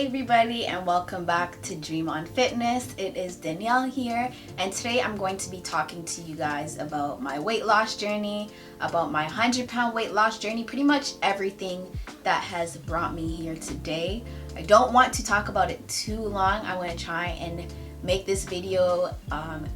Hey everybody, and welcome back to Dream on Fitness. It is Danielle here, and today I'm going to be talking to you guys about my weight loss journey, about my 100-pound weight loss journey, pretty much everything that has brought me here today. I don't want to talk about it too long. I want to try and make this video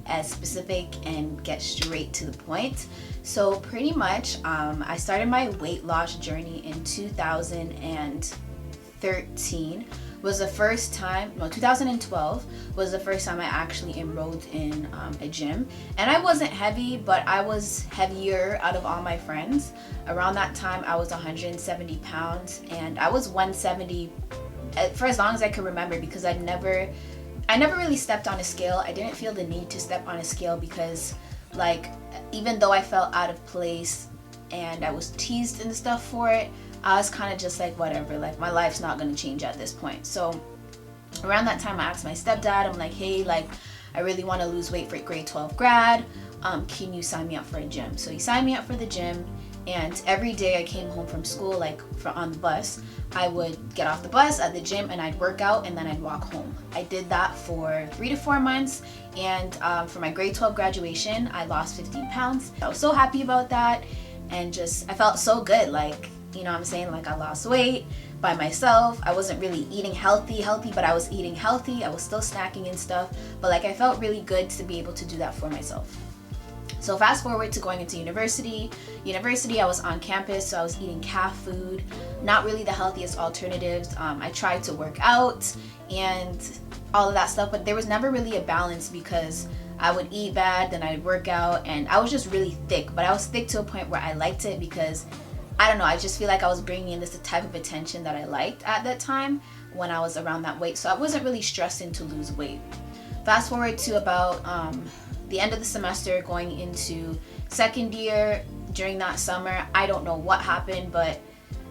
as specific and get straight to the point. So pretty much I started my weight loss journey in 2013 was the first time, no, 2012 was the first time I actually enrolled in a gym. And I wasn't heavy, but I was heavier out of all my friends. Around that time I was 170 pounds, and I was 170 for as long as I can remember, because I never really stepped on a scale. I didn't feel the need to step on a scale because, like, even though I felt out of place and I was teased and stuff for it, I was kind of just like, whatever, like my life's not going to change at this point. So around that time I asked my stepdad, I'm like, hey, like I really want to lose weight for grade 12 grad. Can you sign me up for a gym? So he signed me up for the gym, and every day I came home from school, like on the bus, I would get off the bus at the gym and I'd work out and then I'd walk home. I did that for 3 to 4 months, and for my grade 12 graduation I lost 15 pounds. I was so happy about that, and just I felt so good, like, you know what I'm saying, like I lost weight by myself. I wasn't really eating healthy, but I was eating healthy. I was still snacking and stuff, but like I felt really good to be able to do that for myself. So fast forward to going into university, I was on campus, so I was eating calf food, not really the healthiest alternatives. I tried to work out and all of that stuff, but there was never really a balance because I would eat bad, then I'd work out, and I was just really thick. But I was thick to a point where I liked it because, I don't know, I just feel like I was bringing in this type of attention that I liked at that time when I was around that weight. So I wasn't really stressing to lose weight. Fast forward to about the end of the semester, going into second year. During that summer, I don't know what happened, but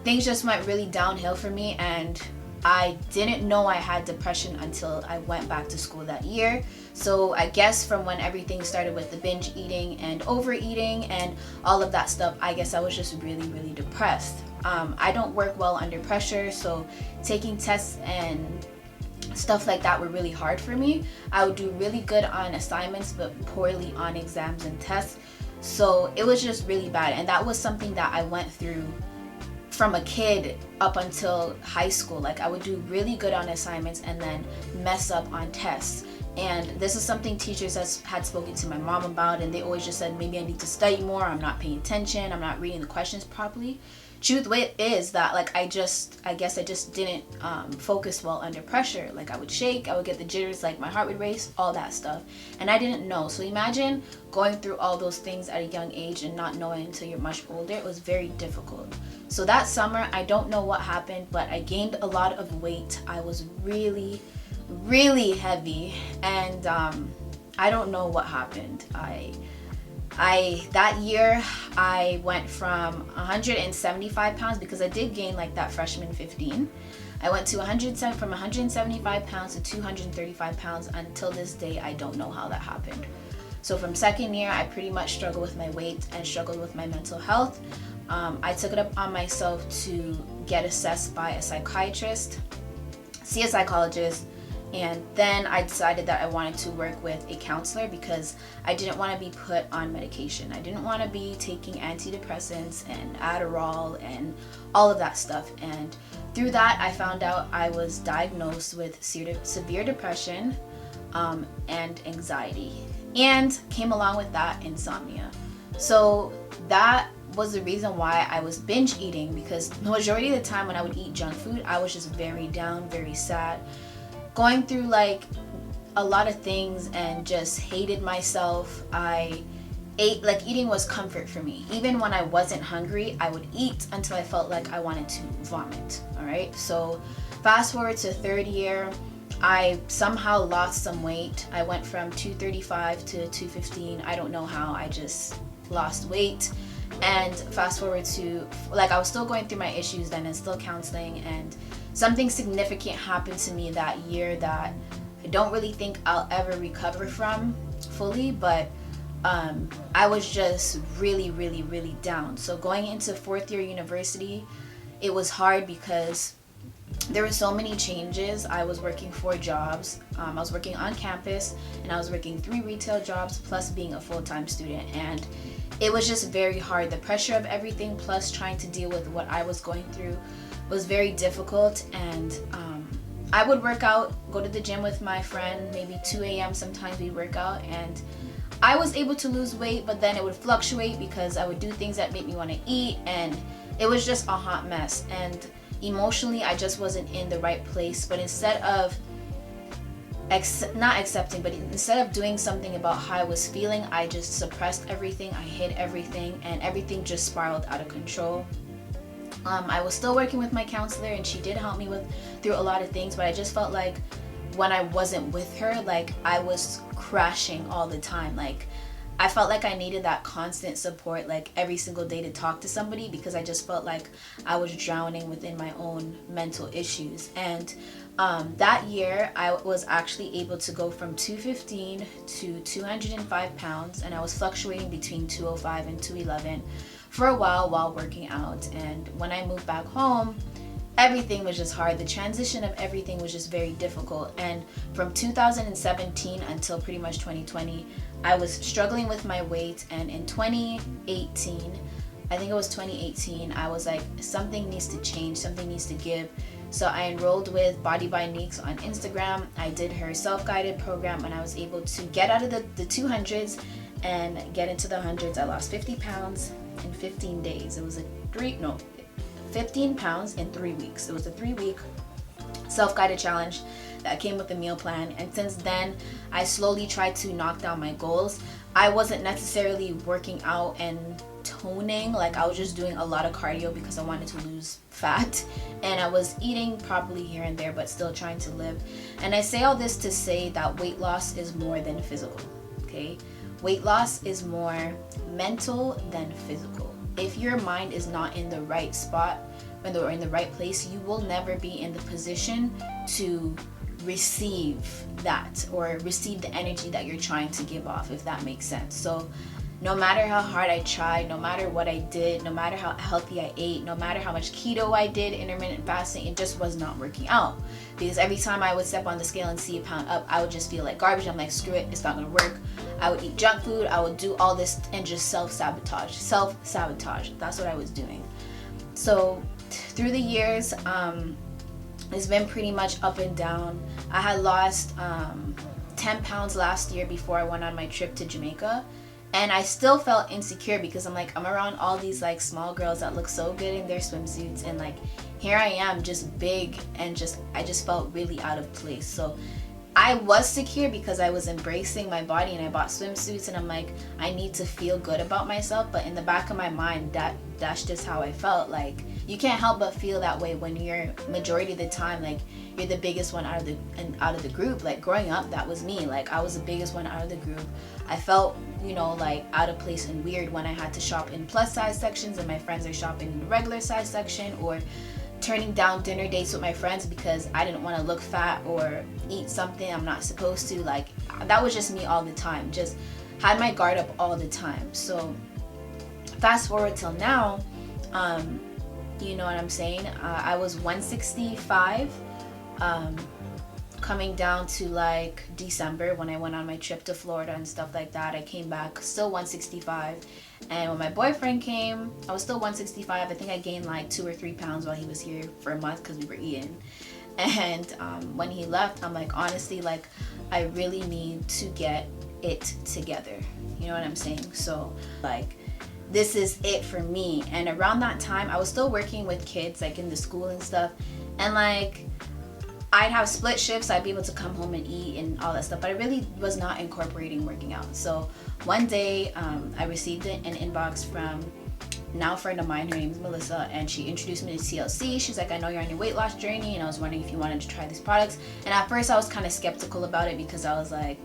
things just went really downhill for me, and I didn't know I had depression until I went back to school that year. So I guess from when everything started with the binge eating and overeating and all of that stuff, I guess I was just really depressed. I don't work well under pressure, so taking tests and stuff like that were really hard for me. I would do really good on assignments but poorly on exams and tests. So it was just really bad, and that was something that I went through from a kid up until high school. Like I would do really good on assignments and then mess up on tests. And this is something teachers had spoken to my mom about, and they always just said maybe I need to study more, I'm not paying attention, I'm not reading the questions properly. Truth is that, like, I guess I just didn't focus well under pressure. Like I would shake, I would get the jitters, like my heart would race, all that stuff, and I didn't know. So imagine going through all those things at a young age and not knowing until you're much older. It was very difficult. So that summer, I don't know what happened, but I gained a lot of weight. I was really heavy, and I don't know what happened. That year I went from 175 pounds, because I did gain like that freshman 15. I went to from 175 pounds to 235 pounds. Until this day, I don't know how that happened. So from second year, I pretty much struggled with my weight and struggled with my mental health. I took it up on myself to get assessed by a psychiatrist, see a psychologist, and then I decided that I wanted to work with a counselor because I didn't want to be put on medication. I didn't want to be taking antidepressants and Adderall and all of that stuff. And through that, I found out I was diagnosed with severe depression and anxiety, and came along with that insomnia. So that was the reason why I was binge eating, because the majority of the time when I would eat junk food, I was just very down, very sad, going through like a lot of things, and just hated myself. I ate, like eating was comfort for me. Even when I wasn't hungry, I would eat until I felt like I wanted to vomit. All right, so fast forward to third year, I somehow lost some weight. I went from 235 to 215. I don't know how, I just lost weight. And fast forward to, like, I was still going through my issues then and still counseling, and something significant happened to me that year that I don't really think I'll ever recover from fully, but I was just really down. So going into fourth year university, it was hard because there were so many changes. I was working 4 jobs. I was working on campus, and I was working 3 retail jobs plus being a full-time student, and it was just very hard. The pressure of everything plus trying to deal with what I was going through was very difficult. And I would work out, go to the gym with my friend, maybe 2 a.m. sometimes we work out, and I was able to lose weight, but then it would fluctuate because I would do things that made me want to eat, and it was just a hot mess. And emotionally, I just wasn't in the right place. But instead of not accepting, but instead of doing something about how I was feeling, I just suppressed everything, I hid everything, and everything just spiraled out of control. I was still working with my counselor, and she did help me through a lot of things, but I just felt like when I wasn't with her, like I was crashing all the time. Like I felt like I needed that constant support, like every single day, to talk to somebody, because I just felt like I was drowning within my own mental issues. And that year I was actually able to go from 215 to 205 pounds, and I was fluctuating between 205 and 211 for a while working out. And when I moved back home, everything was just hard. The transition of everything was just very difficult. And from 2017 until pretty much 2020, I was struggling with my weight. And in 2018, I think it was 2018, I was like, something needs to change, something needs to give. So I enrolled with Body by Neeks on Instagram. I did her self-guided program, and I was able to get out of the 200s and get into the hundreds. I lost 50 pounds in 15 days. It was 15 pounds in 3 weeks. It was a 3-week self-guided challenge that came with a meal plan. And since then, I slowly tried to knock down my goals. I wasn't necessarily working out and toning, like I was just doing a lot of cardio because I wanted to lose fat, and I was eating properly here and there, but still trying to live. And I say all this to say that weight loss is more than physical, okay? Weight loss is more mental than physical. If your mind is not in the right spot or in the right place, you will never be in the position to receive that or receive the energy that you're trying to give off, if that makes sense. So no matter how hard I tried, no matter what I did, no matter how healthy I ate, no matter how much keto I did, intermittent fasting, it just was not working out. Because every time I would step on the scale and see a pound up, I would just feel like garbage. I'm like, screw it, it's not gonna work. I would eat junk food, I would do all this and just self-sabotage. That's what I was doing. So through the years, it's been pretty much up and down. I had lost 10 pounds last year before I went on my trip to Jamaica. And I still felt insecure because I'm like, I'm around all these like small girls that look so good in their swimsuits, and like here I am just big, and I just felt really out of place. So I was secure because I was embracing my body, and I bought swimsuits, and I'm like, I need to feel good about myself. But in the back of my mind, that's just how I felt. Like you can't help but feel that way when you're majority of the time like you're the biggest one out of the group. Like growing up, that was me. Like I was the biggest one out of the group. I felt, like out of place and weird when I had to shop in plus size sections and my friends are shopping in the regular size section, or turning down dinner dates with my friends because I didn't want to look fat or eat something I'm not supposed to. Like that was just me all the time. Just had my guard up all the time. So fast forward till now, you know what I'm saying? I was 165. Coming down to like December when I went on my trip to Florida and stuff like that, I came back still 165. And when my boyfriend came, I was still 165. I think I gained like 2 or 3 pounds while he was here for a month because we were eating. And when he left, I'm like, honestly, like I really need to get it together. You know what I'm saying? So like this is it for me. And around that time, I was still working with kids like in the school and stuff, and like I'd have split shifts. I'd be able to come home and eat and all that stuff, but I really was not incorporating working out. So one day I received an inbox from now a friend of mine. Her name is Melissa, and she introduced me to TLC. She's like, I know you're on your weight loss journey, and I was wondering if you wanted to try these products. And at first I was kind of skeptical about it because I was like,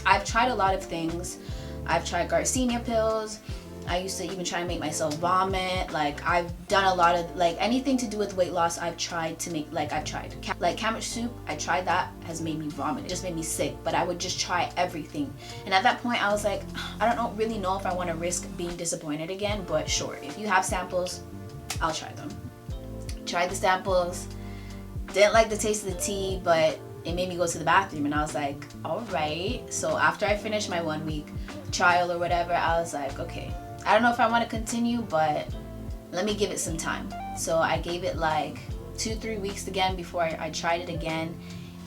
I've tried a lot of things. I've tried Garcinia pills. I used to even try to make myself vomit. Like I've done a lot of like anything to do with weight loss. I've tried to make, like I've tried like cabbage soup. I tried that, has made me vomit. It just made me sick. But I would just try everything. And at that point I was like, I don't really know if I want to risk being disappointed again. But sure, if you have samples, I'll try them. Tried the samples. Didn't like the taste of the tea, but it made me go to the bathroom, and I was like, all right. So after I finished my 1 week trial or whatever, I was like, okay, I don't know if I want to continue, but let me give it some time. So I gave it like 2-3 weeks again before I tried it again.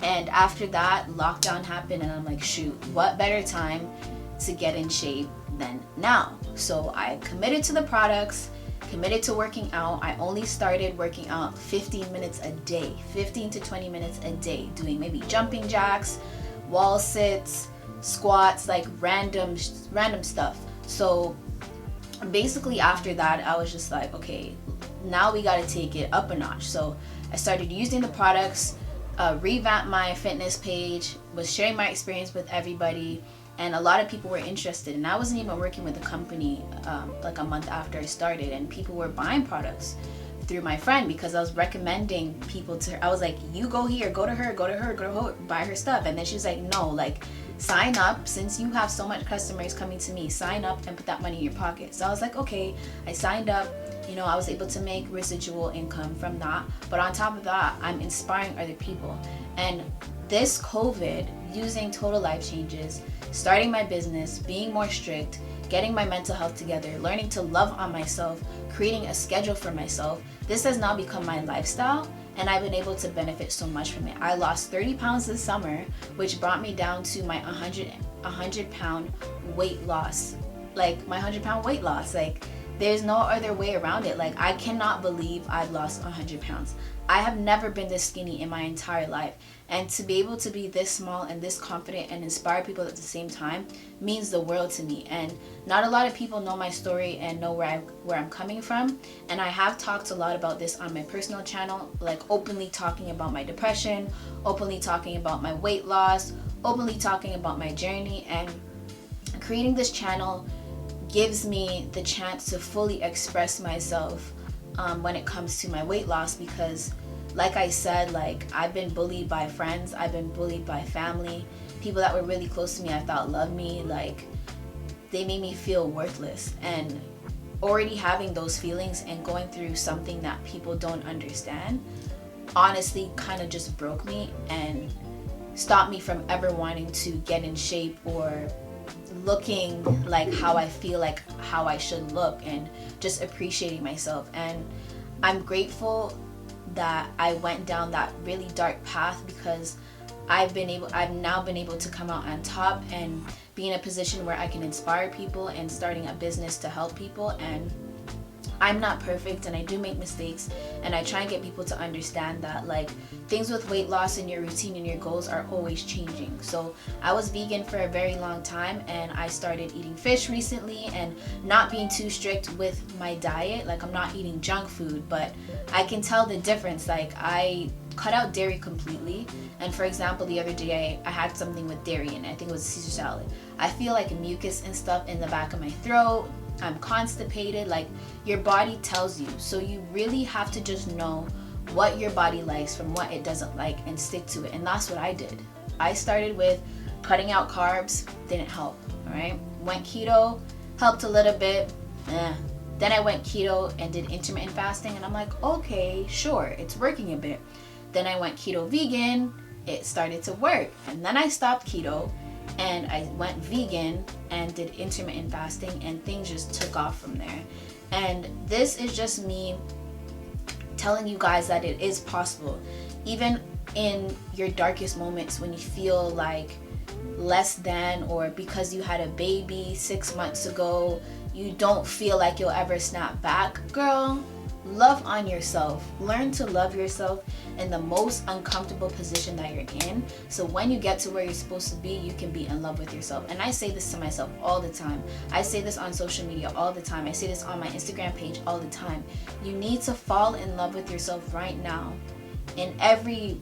And after that, lockdown happened, and I'm like, shoot, what better time to get in shape than now? So I committed to the products, committed to working out. I only started working out 15 minutes a day, 15 to 20 minutes a day, doing maybe jumping jacks, wall sits, squats, like random stuff. So basically after that, I was just like, okay, now we got to take it up a notch. So I started using the products, revamped my fitness page, was sharing my experience with everybody, and a lot of people were interested. And I wasn't even working with the company like a month after I started, and people were buying products through my friend because I was recommending people to her. I was like, you go here, go to her, buy her stuff. And then she was like, no, like, sign up. Since you have so much customers coming to me, sign up and put that money in your pocket. So I was like, okay. I signed up. You know, I was able to make residual income from that. But on top of that, I'm inspiring other people. And this COVID, using Total Life Changes, starting my business, being more strict, getting my mental health together, learning to love on myself, creating a schedule for myself, this has now become my lifestyle, and I've been able to benefit so much from it. I lost 30 pounds this summer, which brought me down to my 100 pound weight loss. Like, my 100 pound weight loss. Like, there's no other way around it. Like, I cannot believe I've lost 100 pounds. I have never been this skinny in my entire life. And to be able to be this small and this confident and inspire people at the same time means the world to me. And not a lot of people know my story and know where I'm coming from. And I have talked a lot about this on my personal channel, like openly talking about my depression, openly talking about my weight loss, openly talking about my journey. And creating this channel gives me the chance to fully express myself when it comes to my weight loss, because like I said, like, I've been bullied by friends, I've been bullied by family, people that were really close to me I thought loved me, like, they made me feel worthless. And already having those feelings and going through something that people don't understand honestly kind of just broke me and stopped me from ever wanting to get in shape or looking like how I feel like how I should look, and just appreciating myself. And I'm grateful that I went down that really dark path, because I've now been able to come out on top and be in a position where I can inspire people and starting a business to help people. And I'm not perfect, and I do make mistakes, and I try and get people to understand that, like, things with weight loss and your routine and your goals are always changing. So I was vegan for a very long time, and I started eating fish recently and not being too strict with my diet. Like, I'm not eating junk food, but I can tell the difference. Like, I cut out dairy completely, and for example, the other day I had something with dairy in it. I think it was Caesar salad. I feel like mucus and stuff in the back of my throat. I'm constipated. Like, your body tells you. So you really have to just know what your body likes from what it doesn't like and stick to it. And that's what I did. I started with cutting out carbs, didn't help. All right, went keto, helped a little bit. Then I went keto and did intermittent fasting, and I'm like, okay, sure, it's working a bit. Then I went keto vegan, it started to work. And then I stopped keto and I went vegan and did intermittent fasting, and things just took off from there. And this is just me telling you guys that it is possible. Even in your darkest moments, when you feel like less than, or because you had a baby 6 months ago, you don't feel like you'll ever snap back, girl, love on yourself. Learn to love yourself in the most uncomfortable position that you're in, so when you get to where you're supposed to be, you can be in love with yourself. And I say this to myself all the time. I say this on social media all the time. I say this on my Instagram page all the time. You need to fall in love with yourself right now. In every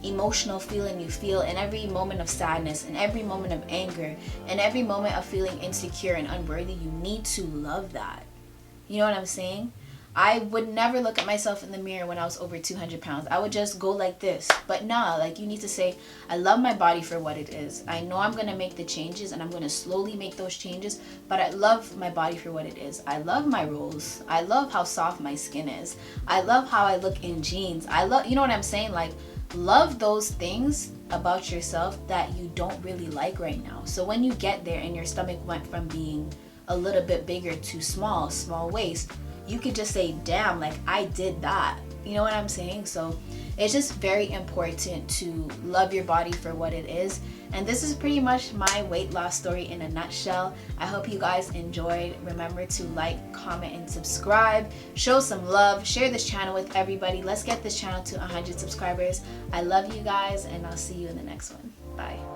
emotional feeling you feel, in every moment of sadness, in every moment of anger, in every moment of feeling insecure and unworthy, you need to love that. You know what I'm saying? I would never look at myself in the mirror when I was over 200 pounds. I would just go like this. But nah, like you need to say, I love my body for what it is. I know I'm going to make the changes and I'm going to slowly make those changes, but I love my body for what it is. I love my rolls. I love how soft my skin is. I love how I look in jeans. I love, you know what I'm saying? Like, love those things about yourself that you don't really like right now. So when you get there and your stomach went from being a little bit bigger to small waist, you could just say, damn, like I did that. You know what I'm saying? So it's just very important to love your body for what it is. And this is pretty much my weight loss story in a nutshell. I hope you guys enjoyed. Remember to like, comment, and subscribe. Show some love. Share this channel with everybody. Let's get this channel to 100 subscribers. I love you guys, and I'll see you in the next one. Bye.